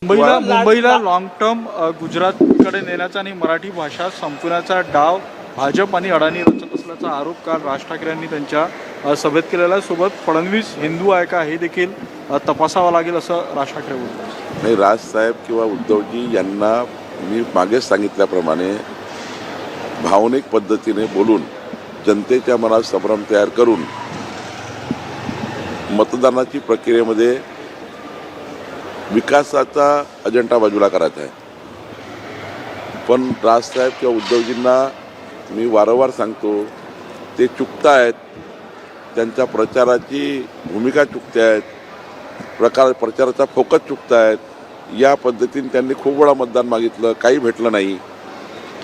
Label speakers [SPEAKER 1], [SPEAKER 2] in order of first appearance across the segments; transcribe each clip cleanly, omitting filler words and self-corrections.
[SPEAKER 1] मुंबईला long term गुजरातकडे नेण्याचा आणि मराठी भाषा संपवण्याचा डाव भाजप आणि अडाणी रचत असल्याचा आरोप काल राज ठाकरे यांनी त्यांच्या सभेत केलेला आहे. सोबत फडणवीस हिंदू आहे का हे देखील तपासावं लागेल असं राज ठाकरे बोलतात.
[SPEAKER 2] नाही, राजसाहेब किंवा उद्धवजी यांना मी मागेच सांगितल्याप्रमाणे भावनिक पद्धतीने बोलून जनतेच्या मनात संभ्रम तयार करून मतदानाची प्रक्रियेमध्ये विकासाचा अजेंडा बाजूला करायचा आहे. पण राजसाहेब किंवा उद्धवजींना मी वारंवार सांगतो, ते चुकतायत. त्यांच्या प्रचाराची भूमिका चुकतायत, प्रचाराचा फोकस चुकतायत. या पद्धतीने त्यांनी खूप वेळा मतदान मागितलं, काही भेटलं नाही.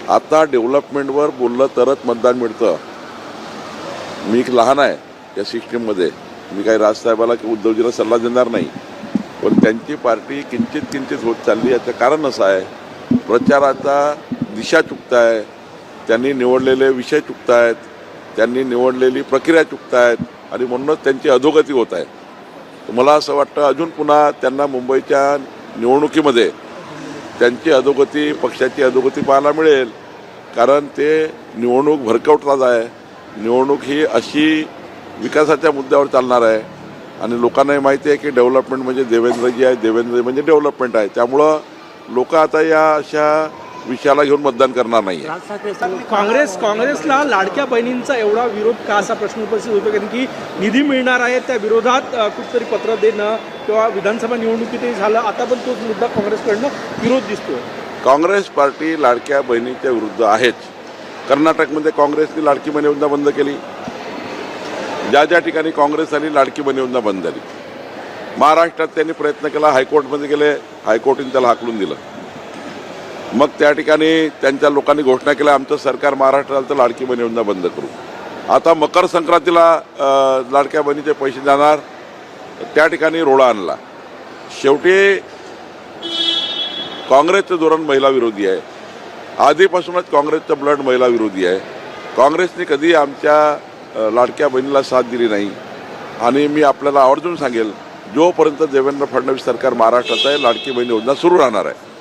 [SPEAKER 2] आता डेव्हलपमेंटवर बोललं तरच मतदान मिळतं. मी एक लहान आहे या सिस्टीममध्ये, मी काही राजसाहेबाला किंवा उद्धवजीला सल्ला देणार नाही. पण त्यांची पार्टी किंचित होत चालली. याचं कारण असं आहे, प्रचाराचा दिशा चुकताय, त्यांनी निवडलेले विषय चुकतायत, त्यांनी निवडलेली प्रक्रिया चुकतायत आणि म्हणूनच त्यांची अधोगती होत आहे. मला असं वाटतं अजून पुन्हा त्यांना मुंबईच्या निवडणुकीमध्ये त्यांची अधोगती, पक्षाची अधोगती पाहायला मिळेल. कारण ते निवडणूक भरकवतात आहे. निवडणूक ही अशी विकासाच्या मुद्द्यावर चालणार आहे आणि लोकांनाही माहिती आहे की डेव्हलपमेंट म्हणजे देवेंद्रजी आहे, देवेंद्र म्हणजे डेव्हलपमेंट आहे. त्यामुळं लोक आता या अशा विषयाला घेऊन मतदान करणार नाही.
[SPEAKER 3] काँग्रेसला लाडक्या बहिणींचा एवढा विरोध का असा प्रश्न उपस्थित होतो, कारण की निधी मिळणार आहे त्या विरोधात कुठतरी पत्र देणं किंवा विधानसभा निवडणुकीतही झालं, आता पण तोच मुद्दा काँग्रेसकडनं विरोध दिसतोय.
[SPEAKER 2] काँग्रेस पार्टी लाडक्या बहिणीच्या विरुद्ध आहेच. कर्नाटकमध्ये काँग्रेसने लाडकी बहीण योजना बंद केली. ज्या ठिकाणी काँग्रेस आली लाडकी बहीण योजना बंद झाली. महाराष्ट्रात त्यांनी प्रयत्न केला, हायकोर्टमध्ये गेले, हायकोर्टाने त्याला हाकलून दिलं. मग त्या ठिकाणी त्यांच्या लोकांनी घोषणा केल्या, आमचं सरकार महाराष्ट्रात आलं तर लाडकी बहीण योजना बंद करू. आता मकर संक्रांतीला लाडक्या बहिणीचे पैसे जाणार, त्या ठिकाणी रोडा आणला. शेवटी काँग्रेसचं धोरण महिला विरोधी आहे. आधीपासूनच काँग्रेसचं ब्लड महिला विरोधी आहे. काँग्रेसने कधी आमच्या लाडक्या बहिणीला साथ दिली नाही. आणि मी आपल्याला आवर्जून सांगेल, जोपर्यंत देवेंद्र फडणवीस सरकार महाराष्ट्रात आहे लाडकी बहीण योजना सुरू राहणार आहे.